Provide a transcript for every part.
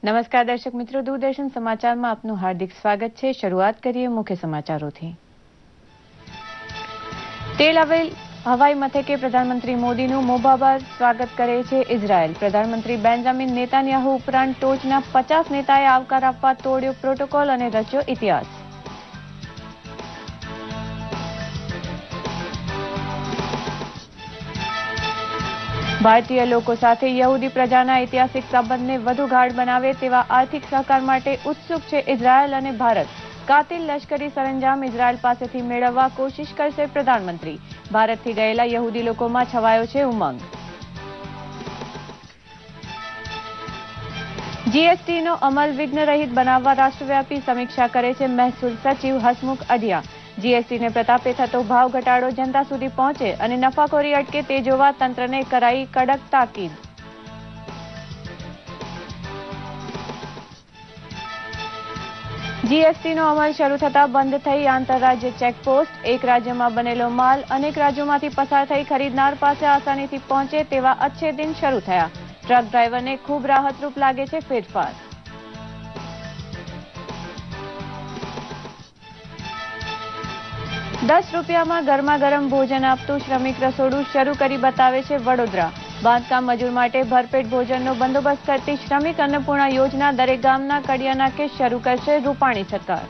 નમસ્કાર દર્શક મિત્રો, દૂરદર્શન સમાચારમાં આપનું હાર્દિક સ્વાગત છે. શરૂઆત કરીએ મુખ્ય સમાચારોથી. તેલ અવિવ હવાઈ મથકે પ્રધાનમંત્રી મોદીનું મોભાબાર સ્વાગત કરે છે ઇઝરાયલ. પ્રધાનમંત્રી બેન્જામિન નેતાન્યાહુ ઉપરાંત ટોચના 50 નેતાએ આવકાર આપવા તોડ્યો પ્રોટોકોલ અને રચ્યો ઇતિહાસ. ભારતીય લોકો સાથે યહૂદી પ્રજાના ઐતિહાસિક સંબંધને વધુ ગાઢ બનાવે તેવા આર્થિક સહકાર માટે ઉત્સુક છે ઇઝરાયલ અને ભારત. કાતિલ લશ્કરી સરંજામ ઇઝરાયલ પાસેથી મેળવવા કોશિશ કરશે પ્રધાનમંત્રી. ભારતથી ગયેલા યહૂદી લોકોમાં છવાયો છે ઉમંગ. જીએસટીનો અમલ વિઘ્નરહિત બનાવવા રાષ્ટ્રવ્યાપી સમીક્ષા કરે છે મહેસૂલ સચિવ હસમુખ અઢિયા. જીએસટીને પ્રતાપે થતો ભાવ ઘટાડો જનતા સુધી પહોંચે અને નફાખોરી અટકે તે જોવા તંત્રને કરાઈ કડક તાકીદ. જીએસટીનો અમલ શરૂ થતા બંધ થઈ આંતરરાજ્ય ચેકપોસ્ટ. એક રાજ્યમાં બનેલો માલ અનેક રાજ્યોમાંથી પસાર થઈ ખરીદનાર પાસે આસાનીથી પહોંચે તેવા અચ્છે દિન શરૂ થયા. ટ્રક ડ્રાઈવરને ખૂબ રાહતરૂપ લાગે છે ફેરફાર. ₹10 ગરમા ગરમ ભોજન આપતું શ્રમિક રસોડું શરૂ કરી બતાવે છે વડોદરા. બાંધકામ મજૂર માટે ભરપેટ ભોજનનો બંદોબસ્ત કરતી શ્રમિક અન્નપૂર્ણા યોજના દરેક ગામના કડિયા નાકે શરૂ કરશે રૂપાણી સરકાર.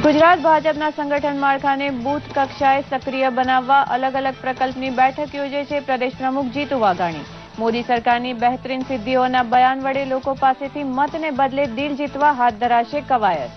ગુજરાત ભાજપના સંગઠન માળખાને બૂથ કક્ષાએ સક્રિય બનાવવા અલગ અલગ પ્રકલ્પની બેઠક યોજે છે પ્રદેશ પ્રમુખ જીતુ વાઘાણી. મોદી સરકારની બહેતરીન સિદ્ધિઓના બયાન વડે લોકો પાસેથી મતને બદલે દિલ જીતવા હાથ ધરાશે કવાયત.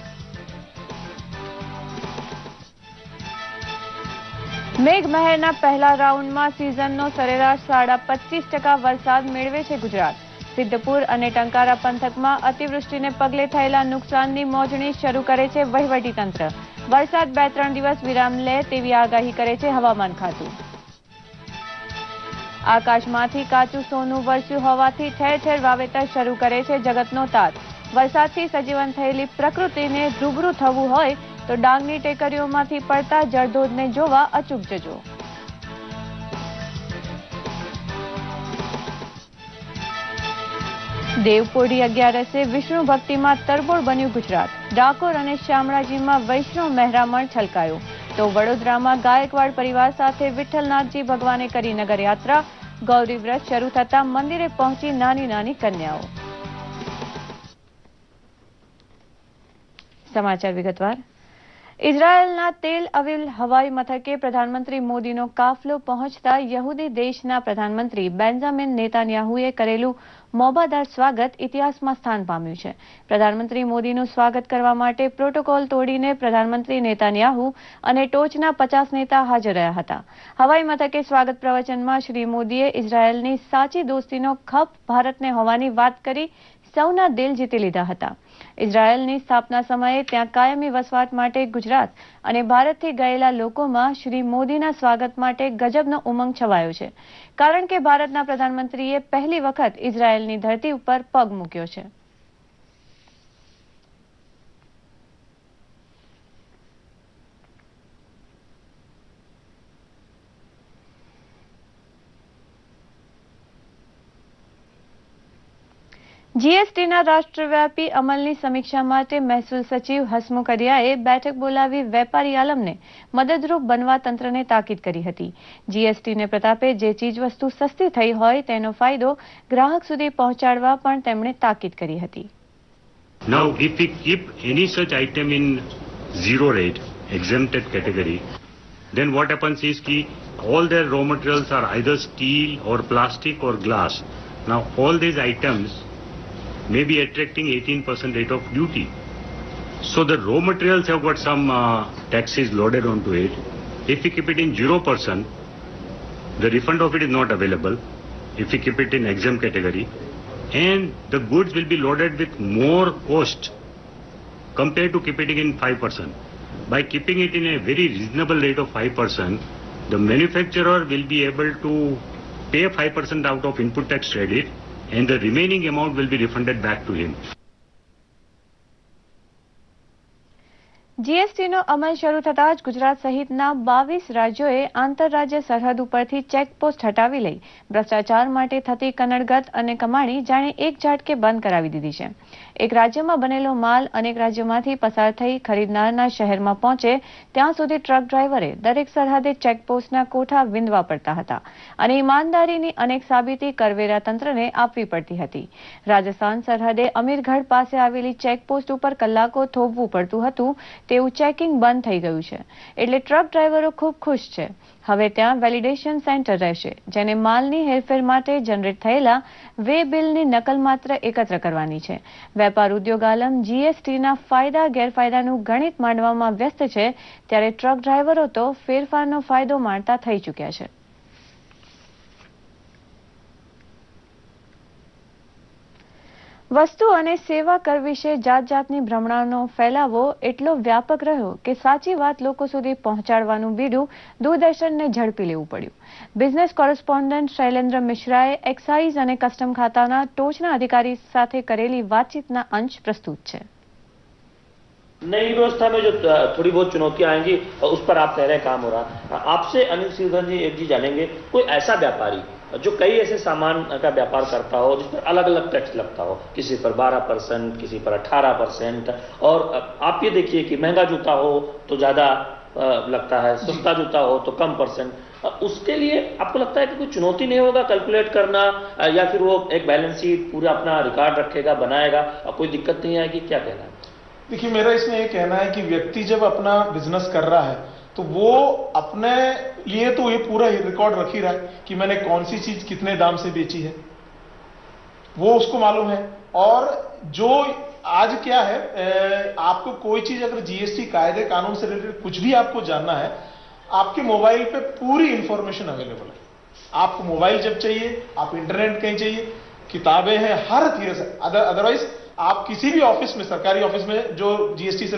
મેઘમહેરના પહેલા રાઉન્ડમાં સિઝનનો સરેરાશ 25% વરસાદ મેળવે છે ગુજરાત. સિદ્ધપુર અને ટંકારા પંથકમાં અતિવૃષ્ટિને પગલે થયેલા નુકસાનની મોજણી શરૂ કરે છે વહીવટીતંત્ર. વરસાદ 2-3 દિવસ વિરામ લે તેવી આગાહી કરે છે હવામાન ખાતું. આકાશમાંથી કાચું સોનું વરસ્યું હોવાથી ઠેર ઠેર વાવેતર શરૂ કરે છે જગતનો તાત. વરસાદથી સજીવન થયેલી પ્રકૃતિને રૂબરૂ થવું હોય તો ડાંગની ટેકરીઓમાંથી પડતા જળધોધને જોવા અચૂક જજો. દેવપોઢી 11 વિષ્ણુ ભક્તિમાં તરબોળ બન્યું ગુજરાત. ડાકોર અને શામળાજીમાં વૈષ્ણવ મહેરામણ છલકાયો તો વડોદરામાં ગાયકવાડ પરિવાર સાથે વિઠ્ઠલનાથજી ભગવાને કરી નગર યાત્રા. ગૌરી વ્રત શરૂ થતા મંદિરે પહોંચી નાની નાની કન્યાઓ. સમાચાર વિગતવાર. ઇઝરાયલના તેલ અવિવ હવાઈ મથકે પ્રધાનમંત્રી મોદીનો કાફલો પહોંચતા યહૂદી દેશના પ્રધાનમંત્રી બેન્જામિન નેતાન્યાહુએ કરેલું મોભાદાર સ્વાગત ઇતિહાસમાં સ્થાન પામ્યું છે. પ્રધાનમંત્રી મોદીનું સ્વાગત કરવા માટે પ્રોટોકોલ તોડીને પ્રધાનમંત્રી નેતાન્યાહુ અને ટોચના 50 નેતા હાજર રહ્યા હતા. હવાઈ મથકે સ્વાગત પ્રવચનમાં શ્રી મોદીએ ઇઝરાયલની સાચી દોસ્તીનો ખપ ભારતને હોવાની વાત કરી સૌના દિલ જીતી લીધા હતા. ઇઝરાયલની સ્થાપના સમયે ત્યાં કાયમી વસવાટ માટે ગુજરાત અને ભારતથી ગયેલા લોકોમાં શ્રી મોદીના સ્વાગત માટે ગજબનો ઉમંગ છવાયો છે, કારણ કે ભારતના પ્રધાનમંત્રીએ પહેલી વખત ઇઝરાયલની ધરતી ઉપર પગ મૂક્યો છે. જીએસટીના રાષ્ટ્રવ્યાપી અમલની સમીક્ષા માટે મહેસૂલ સચિવ હસમુખ અઢિયાએ બેઠક બોલાવી વેપારી આલમને મદદરૂપ બનવા તંત્રને તાકીદ કરી હતી. જીએસટીને પ્રતાપે જે ચીજવસ્તુ સસ્તી થઈ હોય તેનો ફાયદો ગ્રાહક સુધી પહોંચાડવા પણ તેમણે તાકીદ કરી હતી. Now, if we keep any such item in zero rate, exempted category, then what happens is that all their raw materials are either steel or plastic or glass. Now, all these items may be attracting 18% rate of duty. So the raw materials have got some taxes loaded onto it. If we keep it in 0%, the refund of it is not available. If we keep it in exempt category, and the goods will be loaded with more cost compared to keeping it in 5%. By keeping it in a very reasonable rate of 5%, the manufacturer will be able to pay 5% out of input tax credit, and the remaining amount will be refunded back to him. જીએસટીનો અમલ શરૂ થતાં જ ગુજરાત સહિતના 22 રાજ્યોએ આંતરરાજ્ય સરહદ ઉપરથી checkpost હટાવી લઈ ભ્રષ્ટાચાર માટે થતી કનડગત અને કમાણી જાણે એક ઝાટકે બંધ કરાવી દીધી છે. એક રાજ્યમાં બનેલો માલ અનેક રાજ્યોમાંથી પસાર થઈ ખરીદનારના શહેરમાં પહોંચે ત્યાં સુધી ટ્રક ડ્રાઈવરે દરેક સરહદે ચેકપોસ્ટના કોઠા વીંધવા પડતા હતા અને ઈમાનદારીની અનેક સાબિતી કરવેરા તંત્રને આપવી પડતી હતી. રાજસ્થાન સરહદે અમીરગઢ પાસે આવેલી ચેકપોસ્ટ ઉપર કલાકો થોભવું પડતું હતું. તેવું ચેકિંગ બંધ થઈ ગયું છે એટલે ટ્રક ડ્રાઈવરો ખૂબ ખુશ છે. હવે ત્યાં વેલિડેશન સેન્ટર રહેશે જેને માલની હેરફેર માટે જનરેટ થયેલા વે બિલની નકલ માત્ર એકત્ર કરવાની છે. વેપાર ઉદ્યોગ આલમ જીએસટીના ફાયદા ગેરફાયદાનું ગણિત માંડવામાં વ્યસ્ત છે ત્યારે ટ્રક ડ્રાઈવરો તો ફેરફારનો ફાયદો માણતા થઈ ચૂક્યા છે. વસ્તુ અને સેવા કર વિશે જાત જાતની ભ્રમણાનો ફેલાવો એટલો વ્યાપક રહ્યો કે સાચી વાત લોકો સુધી પહોંચાડવાનું બીડું દૂરદર્શનને ઝડપી લેવું પડ્યું. બિઝનેસ કોરેસ્પોન્ડન્ટ શૈલેન્દ્ર મિશ્રાએ એક્સાઇઝ અને કસ્ટમ ખાતાના ટોચના અધિકારી સાથે કરેલી વાતચીતના અંશ પ્રસ્તુત છે. नई व्यवस्था में जो थोड़ी बहुत चुनौतियां आएंगी उस पर आप कह रहे हैं काम हो रहा. आपसे अनिल सिंघल जी जानेंगे कोई ऐसा व्यापारी जो कई ऐसे सामान का व्यापार करता हो जिस पर अलग अलग टैक्स लगता हो, किसी पर 12%, किसी पर 18%, और आप ये देखिए कि महंगा जूता हो तो ज्यादा लगता है, सस्ता जूता हो तो कम परसेंट. उसके लिए आपको लगता है कि कोई चुनौती नहीं होगा कैलकुलेट करना, या फिर वो एक बैलेंस शीट पूरा अपना रिकॉर्ड रखेगा, बनाएगा, कोई दिक्कत नहीं आएगी? क्या कहना है? देखिए, मेरा इसमें ये कहना है कि व्यक्ति जब अपना बिजनेस कर रहा है तो वो अपने लिए तो ये पूरा रिकॉर्ड रख ही रहा है कि मैंने कौन सी चीज कितने दाम से बेची है, वो उसको मालूम है. और जो आज क्या है, आपको कोई चीज अगर जीएसटी कायदे कानून से रिलेटेड कुछ भी आपको जानना है, आपके मोबाइल पे पूरी इंफॉर्मेशन अवेलेबल है. आपको मोबाइल जब चाहिए, आप इंटरनेट कहीं चाहिए, किताबें हैं, हर चीज है. अदरवाइज आप किसी भी ऑफिस में, सरकारी ऑफिस में जो जीएसटी से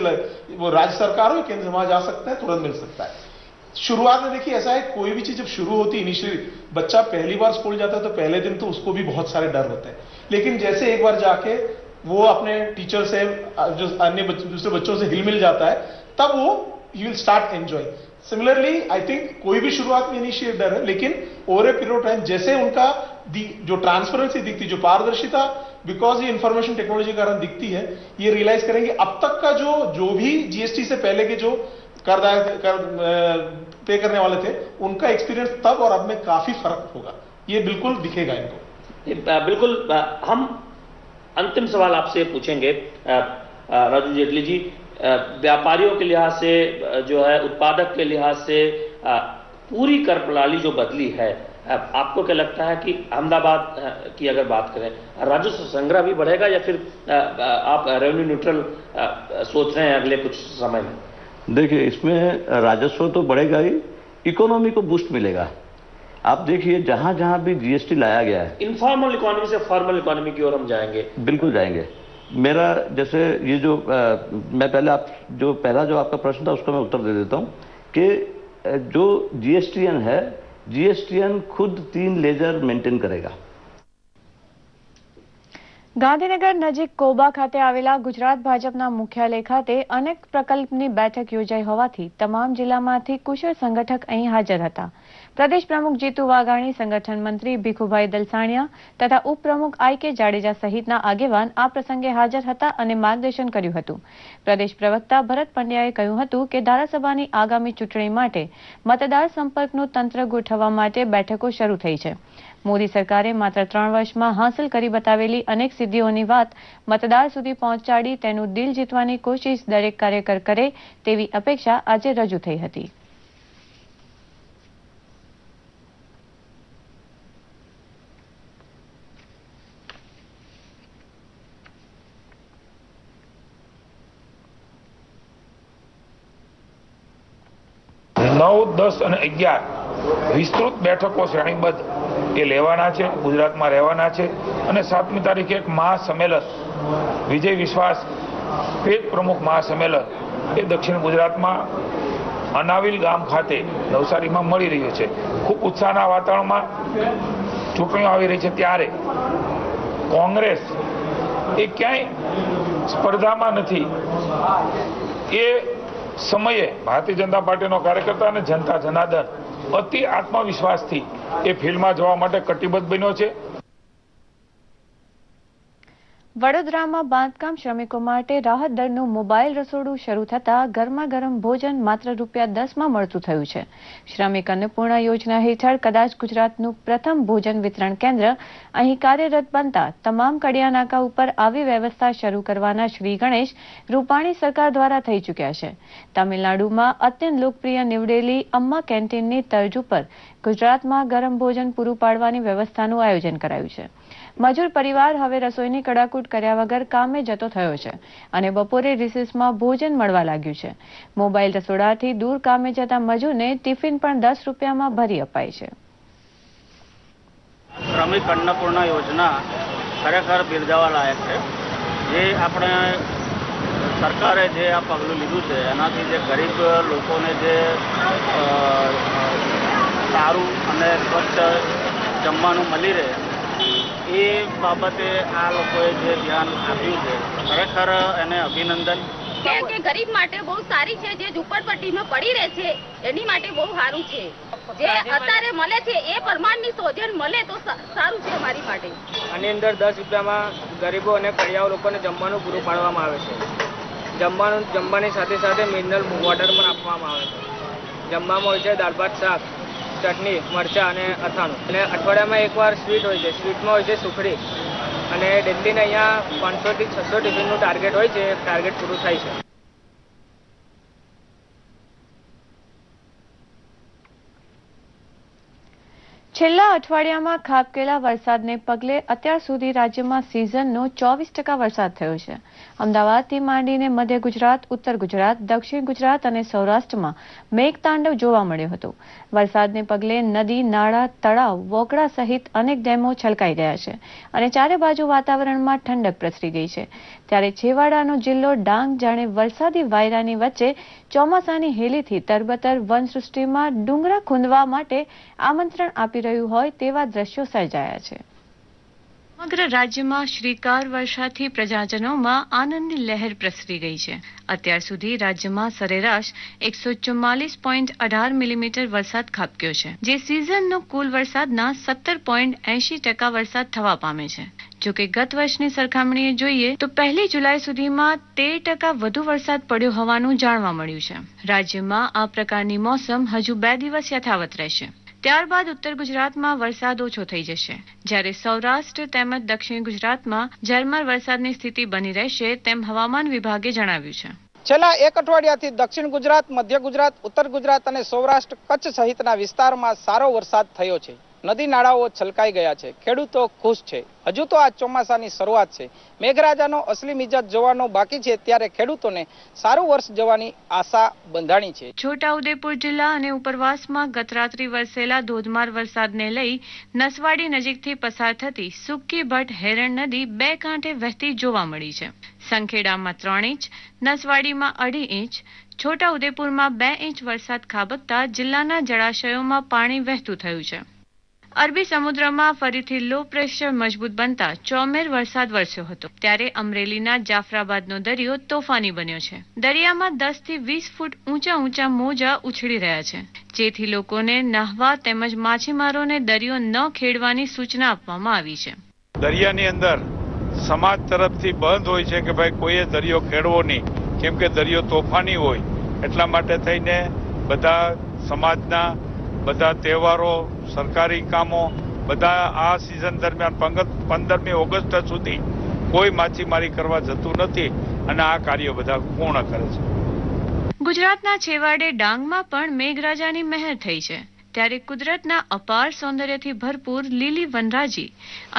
वो राज्य सरकार हो केंद्र, वहां जा सकता है, तुरंत मिल सकता है. शुरुआत में देखिए ऐसा है, कोई भी चीज जब शुरू होती है इनिशियली, बच्चा पहली बार स्कूल जाता है तो पहले दिन तो उसको भी बहुत सारे डर होते हैं, लेकिन जैसे एक बार जाके वो अपने टीचर से, जो अन्य दूसरे बच्चों से हिल मिल जाता है, तब वो you will start enjoy. Similarly I think कोई भी शुरुआत में इनिशियल डर है, लेकिन over a period of time जैसे उनका जो ट्रांसपेरेंसी दिखती, जो पारदर्शिता, बिकॉज ये इंफॉर्मेशन टेक्नोलॉजी के कारण दिखती है, ये रियलाइज करेंगे अब तक का जो भी जीएसटी से पहले के जो कर पे करने वाले थे, उनका एक्सपीरियंस तब और अब में काफी फर्क होगा. ये बिल्कुल दिखेगा इनको. बिल्कुल. हम अंतिम सवाल आपसे पूछेंगे राजू जेटली जी. व्यापारियों के लिहाज से, जो है उत्पादक के लिहाज से, पूरी कर प्रणाली जो बदली है, आपको क्या लगता है कि अहमदाबाद की अगर बात करें, राजस्व संग्रह भी बढ़ेगा या फिर आप रेवेन्यू न्यूट्रल सोच रहे हैं अगले कुछ समय में? देखिए, इसमें राजस्व तो बढ़ेगा ही, इकोनॉमी को बूस्ट मिलेगा. आप देखिए जहां जहां भी जीएसटी लाया गया है, इनफॉर्मल इकोनॉमी से फॉर्मल इकोनॉमी की ओर हम जाएंगे. बिल्कुल जाएंगे. मेरा जैसे ये जो मैं पहला जो आपका प्रश्न था उसका मैं उत्तर दे देता हूं कि जो जीएसटीएन है, जीएसटीएन खुद 3 लेजर मेंटेन करेगा. ગાંધીનગર નજીક કોબા ખાતે આવેલા ગુજરાત ભાજપના મુખ્યાલય ખાતે અનેક પ્રકલ્પની બેઠક યોજાઈ હોવાથી તમામ જિલ્લામાંથી કુશળ સંગઠક અહીં હાજર હતા. પ્રદેશ પ્રમુખ જીતુ વાઘાણી, સંગઠન મંત્રી ભીખુભાઈ દલસાણિયા તથા ઉપપ્રમુખ આઈ.કે. જાડેજા સહિતના આગેવાન આ પ્રસંગે હાજર હતા અને માર્ગદર્શન કર્યું હતું. પ્રદેશ પ્રવક્તા ભરત પંડ્યાએ કહ્યું હતું કે ધારાસભાની આગામી ચૂંટણી માટે મતદાર સંપર્કનું તંત્ર ગોઠવવા માટે બેઠકો શરૂ થઈ છે. મોદી સરકારે માત્ર 3 વર્ષમાં હાંસલ કરી બતાવેલી અનેક સિદ્ધિઓની વાત મતદાર સુધી પહોંચાડી તેનું દિલ જીતવાની કોશિશ દરેક કાર્યકર કરે તેવી અપેક્ષા આજે રજૂ થઈ હતી. નવ, 10 અને 11 વિસ્તૃત બેઠકો શ્રેણીબદ્ધ એ લેવાના છે, ગુજરાતમાં રહેવાના છે. અને 7મી તારીખે એક મહાસંમેલન, વિજય વિશ્વાસ પેજ પ્રમુખ મહાસંમેલન એ દક્ષિણ ગુજરાતમાં અનાવિલ ગામ ખાતે નવસારીમાં મળી રહ્યું છે. ખૂબ ઉત્સાહના વાતાવરણમાં ચૂંટણીઓ આવી રહી છે ત્યારે કોંગ્રેસ એ ક્યાંય સ્પર્ધામાં નથી. એ સમયે ભારતીય જનતા પાર્ટીનો કાર્યકર્તા અને જનતા જનાર્દન અતિ આત્મવિશ્વાસથી એ ફિલ્ડમાં જવા માટે કટિબદ્ધ બન્યો છે. વડોદરામાં બાંધકામ શ્રમિકો માટે રાહત દરનું મોબાઈલ રસોડું શરૂ થતાં ગરમા ગરમ ભોજન માત્ર ₹10 મળતું થયું છે. શ્રમિક અન્નપૂર્ણા યોજના હેઠળ કદાચ ગુજરાતનું પ્રથમ ભોજન વિતરણ કેન્દ્ર અહીં કાર્યરત બનતા તમામ કડિયા નાકા ઉપર આવી વ્યવસ્થા શરૂ કરવાના શ્રી ગણેશ રૂપાણી સરકાર દ્વારા થઈ ચૂક્યા છે. તમિલનાડુમાં અત્યંત લોકપ્રિય નીવડેલી અમ્મા કેન્ટીનની તર્જ ઉપર ગુજરાતમાં ગરમ ભોજન પૂરું પાડવાની વ્યવસ્થાનું આયોજન કરાયું છે. મજૂર પરિવાર હવે રસોઈની કડાકૂટ કર્યા વગર કામે જતો થયો છે અને બપોરે રિસેસમાં ભોજન મળવા લાગ્યું છે. મોબાઈલ રસોડાથી દૂર કામે જતા મજૂરને ટિફિન પણ ₹10 ભરી અપાય છે. શ્રમિક અન્નપૂર્ણા યોજના ખરેખર બિરદાવવા લાયક છે. જે આપણે સરકારે જે આ પગલું લીધું છે એનાથી જે ગરીબ લોકોને જે સારું અને સ્વચ્છ જમવાનું મળી રહે એ બાબતે આ લોકોએ જે ધ્યાન આપ્યું છે ખરેખર એને અભિનંદન. કે ગરીબ માટે બહુ સારી છે, જે ઝૂંપડપટ્ટીમાં પડી રહે છે એની માટે બહુ સારું છે. જે અત્યારે મળે છે એ પ્રમાણની શોધન મળે તો સારું છે અમારી માટે. આની અંદર ₹10 ગરીબો અને કડિયાઓ લોકોને જમવાનું પૂરું પાડવામાં આવે છે. જમવાની સાથે સાથે મિનરલ વોટર પણ આપવામાં આવે છે. જમવામાં હોય છે દાળ ભાત શાક, ચટણી, મરચાં અને અથાણું. અને અઠવાડિયામાં એકવાર સ્વીટ હોય છે. સ્વીટમાં હોય છે સુખડી. અને ડેલીને અહીંયા 500 થી 600 ટિફિનનું ટાર્ગેટ હોય છે. ટાર્ગેટ પૂરું થાય છે. છેલ્લા અઠવાડિયામાં ખાબકેલા વરસાદને પગલે અત્યાર સુધી રાજ્યમાં સિઝનનો 24% વરસાદ થયો છે. અમદાવાદથી માંડીને મધ્ય ગુજરાત, ઉત્તર ગુજરાત, દક્ષિણ ગુજરાત અને સૌરાષ્ટ્રમાં મેઘતાંડવ જોવા મળ્યો હતો. વરસાદને પગલે નદી, નાળા, તળાવ, વોકળા સહિત અનેક ડેમો છલકાઈ ગયા છે અને ચારે બાજુ વાતાવરણમાં ઠંડક પ્રસરી ગઈ છે. ત્યારે છેવાડાનો જિલ્લો ડાંગ જાણે વરસાદી વાયરાની વચ્ચે ચોમાસાની હેલીથી તરબતર વનસૃષ્ટિમાં ડુંગરા ખૂંદવા માટે આમંત્રણ આપી રહ્યું હોય તેવા દ્રશ્યો સર્જાયા છે. સમગ્ર રાજ્યમાં શ્રીકાર વર્ષાથી પ્રજાજનોમાં આનંદની લહેર પ્રસરી ગઈ છે. અત્યાર સુધી રાજ્યમાં સરેરાશ 144.18 મિલીમીટર વરસાદ ખાબક્યો છે, જે સિઝનનો કુલ વરસાદના 17.80% વરસાદ થવા પામે છે. જોકે ગત વર્ષની સરખામણીએ જોઈએ તો 1 જુલાઈ સુધીમાં 13% વધુ વરસાદ પડ્યો હોવાનું જાણવા મળ્યું છે. રાજ્યમાં આ પ્રકારની મોસમ હજુ 2 દિવસ યથાવત રહેશે. ત્યારબાદ ઉત્તર ગુજરાતમાં વરસાદ ઓછો થઈ જશે, જ્યારે સૌરાષ્ટ્ર તેમજ દક્ષિણ ગુજરાતમાં ઝરમર વરસાદની સ્થિતિ બની રહેશે તેમ હવામાન વિભાગે જણાવ્યું છે. છેલ્લા એક અઠવાડિયાથી દક્ષિણ ગુજરાત, મધ્ય ગુજરાત, ઉત્તર ગુજરાત અને સૌરાષ્ટ્ર, કચ્છ સહિતના વિસ્તારમાં સારો વરસાદ થયો છે. નદી નાળાઓ છલકાઈ ગયા છે. ખેડૂતો ખુશ છે. હજુ તો આ ચોમાસાની શરૂઆત છે. મેઘરાજાનો અસલી મિજાજ જોવાનો બાકી છે, ત્યારે ખેડૂતોને સારું વર્ષ જવાની આશા બંધાણી છે. છોટાઉદેપુર જિલ્લા અને ઉપરવાસમાં ગત રાત્રિ વરસેલા ધોધમાર વરસાદને લઈ નસવાડી નજીકથી પસાર થતી સુક્કી ભટ્ટ હેરણ નદી 2 કાંઠે વહેતી જોવા મળી છે. સંખેડામાં 3 ઇંચ, નસવાડીમાં 2.5 ઇંચ, છોટાઉદેપુરમાં 2 ઇંચ વરસાદ ખાબકતા જિલ્લાના જળાશયોમાં પાણી વહેતું થયું છે. અરબી સમુદ્રમાં ફરીથી લો પ્રેશર મજબૂત બનતા ચોમેર વરસાદ વરસ્યો હતો. ત્યારે અમરેલીના જાફરાબાદનો દરિયો તોફાની બન્યો છે. દરિયામાં 10 થી 20 ફૂટ ઊંચા મોજા ઉછળી રહ્યા છે, જેથી લોકોને નહાવા તેમજ માછીમારોને દરિયો ન ખેડવાની સૂચના આપવામાં આવી છે. દરિયાની અંદર સમાજ તરફથી બંધ હોય છે કે ભાઈ કોઈએ દરિયો ખેડવો નહીં, કેમ કે દરિયો તોફાની હોય. એટલા માટે થઈને બધા સમાજના બધા તહેવારો, સરકારી કામો બધા આ સિઝન દરમિયાન 15મી ઓગસ્ટ સુધી કોઈ માછીમારી કરવા જતું નથી અને આ કાર્યો બધા પૂર્ણ કરે છે. ગુજરાતના છેવાડે ડાંગમાં પણ મેઘરાજાની મહેર થઈ છે. ત્યારે કુદરતના અપાર સૌંદર્યથી ભરપૂર લીલી વનરાજી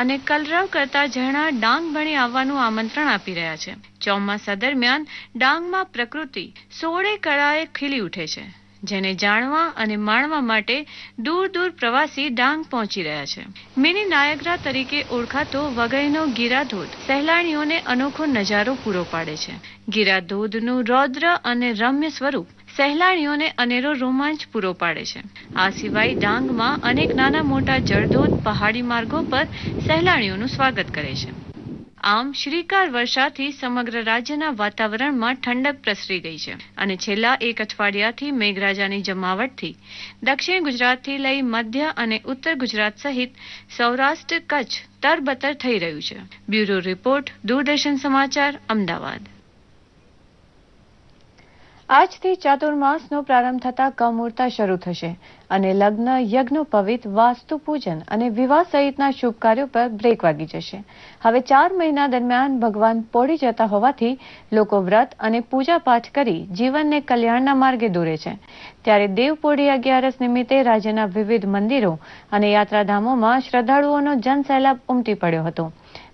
અને કલરવ કરતા ઝરણા ડાંગ બની આવવાનું આમંત્રણ આપી રહ્યા છે. ચોમાસા દરમિયાન ડાંગમાં પ્રકૃતિ 16 કળાએ ખીલી ઉઠે છે, જેને જાણવા અને માણવા માટે દૂર પ્રવાસી ડાંગ પહોંચી રહ્યા છે. મિની નાયગ્રા તરીકે ઓળખાતો વઘઈનો ગીરાધોધ સહેલાણીઓને અનોખો નજારો પૂરો પાડે છે. ગીરાધોધનું રૌદ્ર અને રમ્ય સ્વરૂપ સહેલાણીઓને અનેરો રોમાંચ પૂરો પાડે છે. આ સિવાય ડાંગમાં અનેક નાના મોટા જળધોધ પહાડી માર્ગો પર સહેલાણીઓનું સ્વાગત કરે છે. આમ શ્રીકાર વર્ષાથી સમગ્ર રાજ્યના વાતાવરણમાં ઠંડક પ્રસરી ગઈ છે અને છેલ્લા એક અઠવાડિયાથી મેઘરાજાની જમાવટથી દક્ષિણ ગુજરાતથી લઈ મધ્ય અને ઉત્તર ગુજરાત સહિત સૌરાષ્ટ્ર કચ્છ તરબતર થઈ રહ્યું છે. બ્યુરો રિપોર્ટ, દૂરદર્શન સમાચાર, અમદાવાદ. આજથી ચાતુર્માસનો પ્રારંભ થતા કમુહૂર્ત શરૂ થશે અને લગ્ન, યજ્ઞોપવિત, વાસ્તુ પૂજન અને વિવાહ સહિતના શુભ કાર્યો પર બ્રેક વાગી જશે. હવે 4 મહિના દરમિયાન ભગવાન પોઢી જતા હોવાથી લોકો વ્રત અને પૂજા પાઠ કરી જીવનને કલ્યાણના માર્ગે દોરે છે. ત્યારે દેવપોઢી અગિયારસ નિમિત્તે રાજ્યના વિવિધ મંદિરો અને યાત્રાધામોમાં શ્રદ્ધાળુઓનો જનસેલાબ ઉમટી પડ્યો હતો.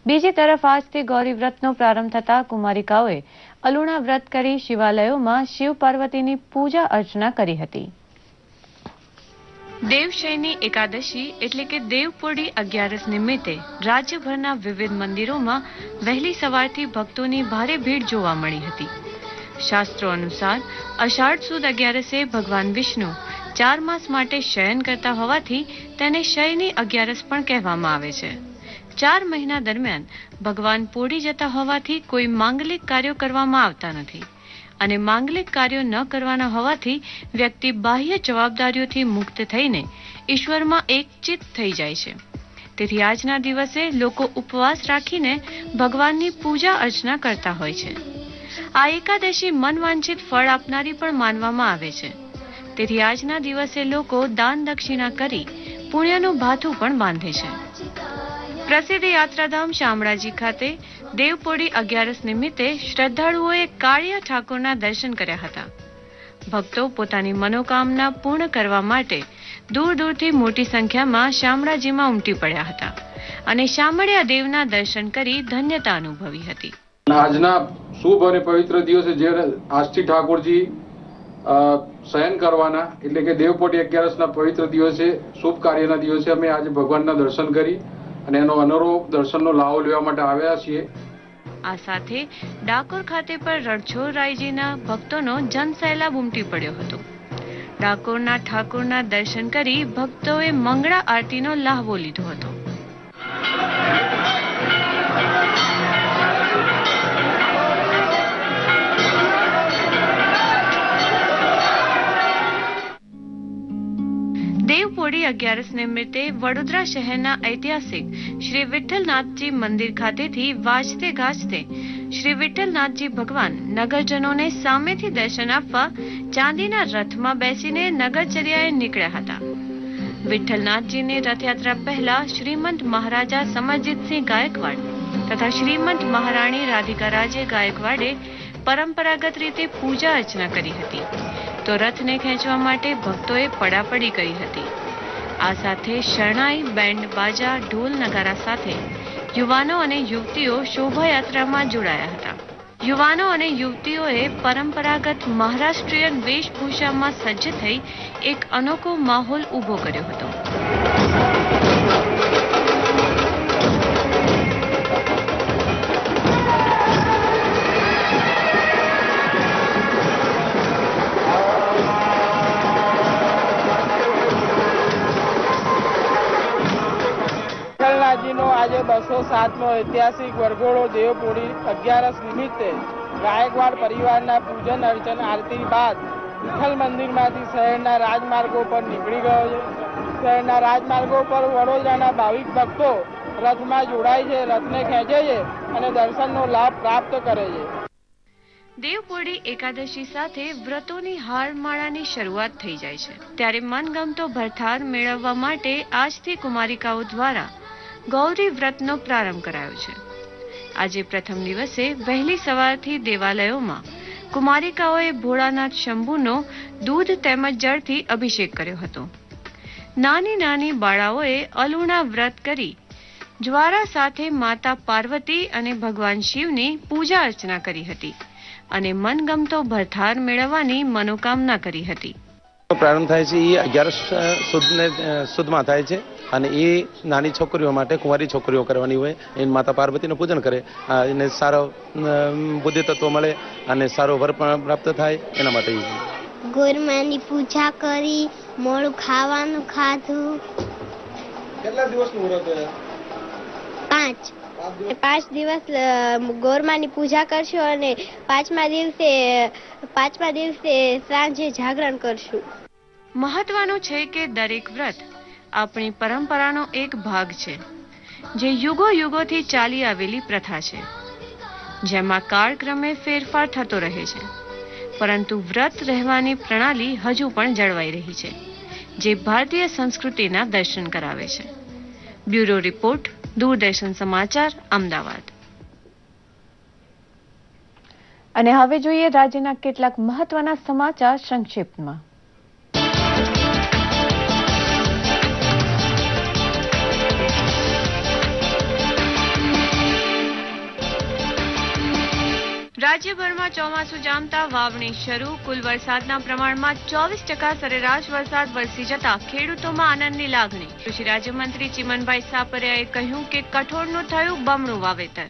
બીજી તરફ આજથી ગૌરી વ્રતનો પ્રારંભ થતા કુમારિકાઓએ અલુણા વ્રત કરી શિવાલયોમાં શિવ પાર્વતીની પૂજા અર્ચના કરી હતી. દેવશયની એકાદશી એટલે કે દેવપોઢી અગિયારસ નિમિત્તે રાજ્યભરના વિવિધ મંદિરોમાં વહેલી સવારથી ભક્તોની ભારે ભીડ જોવા મળી હતી. શાસ્ત્રો અનુસાર અષાઢ સુદ અગિયારસે ભગવાન વિષ્ણુ 4 માસ માટે શયન કરતા હોવાથી તેને શયની અગિયારસ પણ કહેવામાં આવે છે. 4 મહિના દરમિયાન ભગવાન પોઢી જતા હોવાથી કોઈ માંગલિક કાર્યો કરવામાં આવતા નથી અને માંગલિક કાર્યો ન કરવાના હોવાથી વ્યક્તિ બાહ્ય જવાબદારીઓથી મુક્ત થઈને ઈશ્વરમાં એકચિત થઈ જાય છે. તેથી આજના દિવસે લોકો ઉપવાસ રાખીને ભગવાનની પૂજા અર્ચના કરતા હોય છે. આ એકાદશી મનવાંછિત ફળ આપનારી પણ માનવામાં આવે છે. તેથી આજના દિવસે લોકો દાન દક્ષિણા કરી પુણ્યનું ભાથું પણ બાંધે છે. પ્રસિદ્ધ યાત્રાધામ શામળાજી ખાતે દેવપોઢી અગિયારસ નિમિત્તે શ્રદ્ધાળુઓએ કાળિયા ઠાકોરના દર્શન કર્યા હતા. ભક્તો પોતાની મનોકામના પૂર્ણ કરવા માટે દૂર દૂરથી મોટી સંખ્યામાં શામળાજીમાં ઉમટી પડ્યા હતા અને શામળિયા દેવના દર્શન કરી ધન્યતા અનુભવી હતી. આજના શુભ અને પવિત્ર દિવસે જે આજથી ઠાકોરજી શયન કરવાના એટલે કે દેવપોઢી અગિયારસના પવિત્ર દિવસે શુભ કાર્યના દિવસે અમે આજે ભગવાનના દર્શન કરી અને એનો અનુરૂપ દર્શનનો લાભ લેવા માટે આવ્યા છીએ. આ સાથે ડાકોર ખાતે પણ રણછોડરાયજીના ભક્તોનો જનસેલાબ ઉમટી પડ્યો હતો. ડાકોરના ઠાકોરના દર્શન કરી ભક્તોએ મંગળા આરતીનો લાહવો લીધો હતો. દેવપોઢી અગિયારસ નિમિત્તે વડોદરા શહેરના ઐતિહાસિક શ્રી વિઠ્ઠલનાથજી મંદિર ખાતેથી વાજતે ગાજતે શ્રી વિઠ્ઠલનાથજી ભગવાન નગરજનોને સામેથી દર્શન આપવા ચાંદીના રથમાં બેસીને નગરચર્યાએ નીકળ્યા હતા. વિઠ્ઠલનાથજીની રથયાત્રા પહેલા શ્રીમંત મહારાજા સમરજીતસિંહ ગાયકવાડ તથા શ્રીમંત મહારાણી રાધિકારાજે ગાયકવાડે પરંપરાગત રીતે પૂજા અર્ચના કરી હતી તો રથને ખેંચવા માટે ભક્તોએ પડાપડી કરી હતી. આ સાથે શરણાઈ, બેન્ડ બાજા, ઢોલ નગારા સાથે યુવાનો અને યુવતીઓ શોભાયાત્રામાં જોડાયા હતા. યુવાનો અને યુવતીઓએ પરંપરાગત મહારાષ્ટ્રીયન વેશભૂષામાં સજ્જ થઈ એક અનોખો માહોલ ઊભો કર્યો હતો. આજે 207નો ઐતિહાસિક વરઘોડો દેવપોઢી અગિયારસ નિમિત્તે ગાયકવાડ પરિવારના પૂજન અર્ચન આરતી બાદ વિઠ્ઠલ મંદિરમાંથી શહેરના રાજમાર્ગો પર નીકળી ગયો છે. શહેરના રાજમાર્ગો પર વડોદરાના ભાવિક ભક્તો રથમાં જોડાય છે, રથને ખેંચે છે અને દર્શનનો લાભ પ્રાપ્ત કરે છે. દેવપોઢી એકાદશી સાથે વ્રતોની હારમાળાની શરૂઆત થઈ જાય છે. ત્યારે મનગમતો ભરથાર મેળવવા માટે આજથી કુમારિકાઓ દ્વારા ગૌરી વ્રતનો પ્રારંભ કરાયો છે. આજે પ્રથમ દિવસે વહેલી સવારથી દેવાલયોમાં કુમારિકાઓએ ભોળાનાથ શંભુનો દૂધ તેમજ જળથી અભિષેક કર્યો હતો. નાની નાની બાળાઓએ અલુણા વ્રત કરી જ્વારા સાથે માતા પાર્વતી અને ભગવાન શિવની પૂજા અર્ચના કરી હતી અને મનગમતો ભરથાર મેળવવાની મનોકામના કરી હતી. પ્રારંભ થાય છે એ 11 સુદમાં થાય છે અને એ નાની છોકરીઓ માટે, કુંવારી છોકરીઓ કરવાની હોય, એ માતા પાર્વતીનું પૂજન કરે, એને સારો બુદ્ધિ તત્વ મળે અને સારો વર પણ પ્રાપ્ત થાય એના માટે. ગોરમાની પૂજા કરી, મોડું ખાવાનું ખાધું. કેટલા દિવસનું વ્રત? 5 5 દિવસ ગોરમાની પૂજા કરશું અને પાંચમા દિવસે સાંજે જાગરણ કરશું. મહત્વનું છે કે દરેક વ્રત આપણી પરંપરાનો એક ભાગ છે, જે યુગો યુગોથી ચાલી આવેલી પ્રથા છે, જેમાં કાળક્રમે ફેરફાર થતો રહે છે, પરંતુ વ્રત રહેવાની પ્રણાલી હજુ પણ જળવાઈ રહી છે, જે ભારતીય સંસ્કૃતિના દર્શન કરાવે છે. બ્યુરો રિપોર્ટ, દૂરદર્શન સમાચાર, અમદાવાદ. અને હવે જોઈએ રાજ્યના કેટલાક મહત્વના સમાચાર સંક્ષિપ્તમાં. રાજ્યભરમાં ચોમાસું જામતા વાવણી શરૂ. કુલ વરસાદના પ્રમાણમાં 24% સરેરાશ વરસાદ વરસી જતા ખેડૂતોમાં આનંદની લાગણી. કૃષિ રાજ્યમંત્રી ચીમનભાઈ સાપરિયાએ કહ્યું કે કઠોળનું થયું બમણું વાવેતર.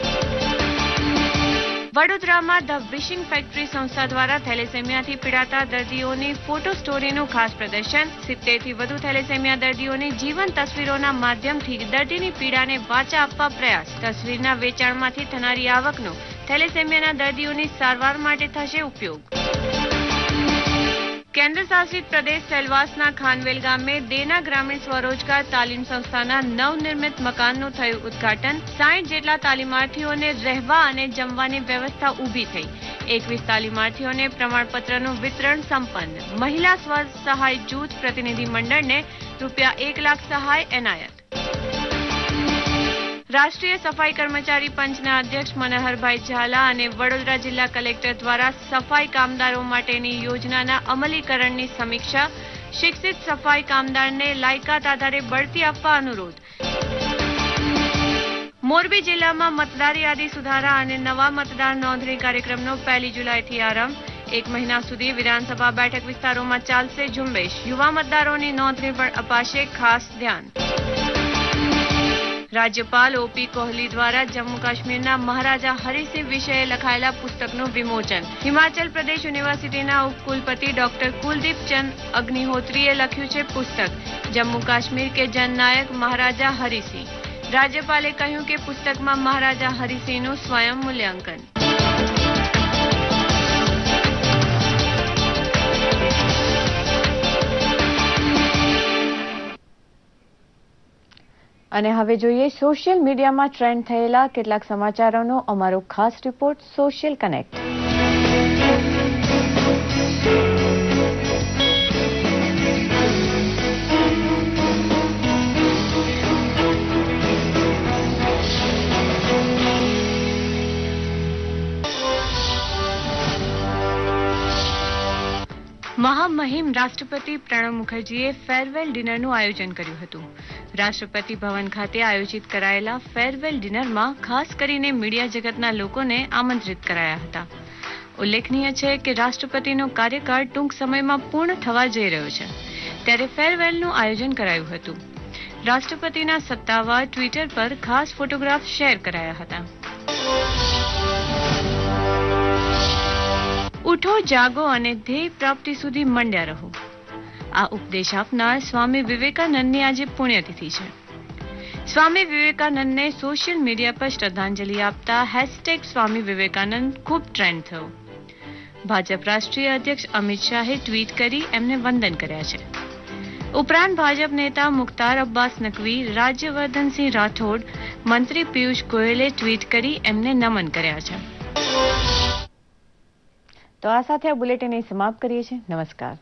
વડોદરામાં ધ વિશિંગ ફેક્ટરી સંસ્થા દ્વારા થેલેસેમિયાથી પીડાતા દર્દીઓની ફોટો સ્ટોરીનું ખાસ પ્રદર્શન. 70 થી વધુ થેલેસેમિયા દર્દીઓની જીવન તસવીરોના માધ્યમથી દર્દીની પીડાને વાચા આપવા પ્રયાસ. તસવીરના વેચાણમાંથી થનારી આવકનો થેલેસેમિયાના દર્દીઓની સારવાર માટે થશે ઉપયોગ. કેન્દ્ર શાસિત પ્રદેશ સેલવાસના ખાનવેલ ગામે દેના ગ્રામીણ સ્વરોજગાર તાલીમ સંસ્થાના નવનિર્મિત મકાનનું થયું ઉદ્ઘાટન. 60 જેટલા તાલીમાર્થીઓને રહેવા અને જમવાની વ્યવસ્થા ઊભી થઈ. 21 તાલીમાર્થીઓને પ્રમાણપત્રનું વિતરણ સંપન્ન. મહિલા સ્વ સહાય જૂથ પ્રતિનિધિ મંડળને ₹1 લાખ સહાય એનાયત. રાષ્ટ્રીય સફાઈ કર્મચારી પંચના અધ્યક્ષ મનહરભાઈ ઝાલા અને વડોદરા જિલ્લા કલેક્ટર દ્વારા સફાઈ કામદારો માટેની યોજનાના અમલીકરણની સમીક્ષા. શિક્ષિત સફાઈ કામદારને લાયકાત આધારે બઢતી આપવા અનુરોધ. મોરબી જિલ્લામાં મતદાર યાદી સુધારા અને નવા મતદાર નોંધણી કાર્યક્રમનો 1 જુલાઈથી આરંભ. 1 મહિના સુધી વિધાનસભા બેઠક વિસ્તારોમાં ચાલશે ઝુંબેશ. યુવા મતદારોની નોંધણી પર અપાશે ખાસ ધ્યાન. રાજ્યપાલ OP કોહલી દ્વારા જમ્મુ કાશ્મીરના મહારાજા હરિસિંહ વિષયે લખાયેલા પુસ્તકનું વિમોચન. હિમાચલ પ્રદેશ યુનિવર્સિટીના ઉપકુલપતિ ડોક્ટર કુલદીપ ચંદ અગ્નિહોત્રીએ લખ્યું છે પુસ્તક જમ્મુ કાશ્મીર કે જનનાયક મહારાજા હરિસિંહ. રાજ્યપાલે કહ્યું કે પુસ્તકમાં મહારાજા હરિસિંહનું સ્વયં મૂલ્યાંકન. અને હવે જોઈએ સોશિયલ મીડિયામાં ટ્રેન્ડ થયેલા કેટલાક સમાચારોનો અમારો ખાસ રિપોર્ટ સોશિયલ કનેક્ટ. મહામહિમ રાષ્ટ્રપતિ પ્રણવ મુખર્જીએ ફેરવેલ ડિનરનું આયોજન કર્યું હતું. રાષ્ટ્રપતિ ભવન ખાતે આયોજિત કરાયેલા ફેરવેલ ડિનરમાં ખાસ કરીને મીડિયા જગતના લોકોને આમંત્રિત કરાયા હતા. ઉલ્લેખનીય છે કે રાષ્ટ્રપતિનો કાર્યકાળ ટૂંક સમયમાં પૂર્ણ થવા જઈ રહ્યો છે, ત્યારે ફેરવેલનું આયોજન કરાયું હતું. રાષ્ટ્રપતિના સત્તાવાર ટ્વિટર પર ખાસ ફોટોગ્રાફ શેર કરાયા હતા. ઉઠો, જાગો અને ધ્યેય પ્રાપ્તિ સુધી મંડ્યા રહો. આ ઉપદેશ આપનાર સ્વામી વિવેકાનંદની આજે પુણ્યતિથિ છે. સ્વામી વિવેકાનંદને સોશિયલ મીડિયા પર શ્રદ્ધાંજલિ આપતા #સ્વામી વિવેકાનંદ ખૂબ ટ્રેન્ડ થયો. ભાજપ રાષ્ટ્રીય અધ્યક્ષ અમિત શાહે ટ્વીટ કરી એમને વંદન કર્યા છે. ઉપરાંત ભાજપ નેતા મુખ્તાર અબ્બાસ નકવી, રાજ્યવર્ધનસિંહ રાઠોડ, મંત્રી પિયુષ ગોયલે ટ્વીટ કરી એમને નમન કર્યા છે. તો આ સાથે આ બુલેટિન સમાપ્ત કરીએ છીએ. નમસ્કાર.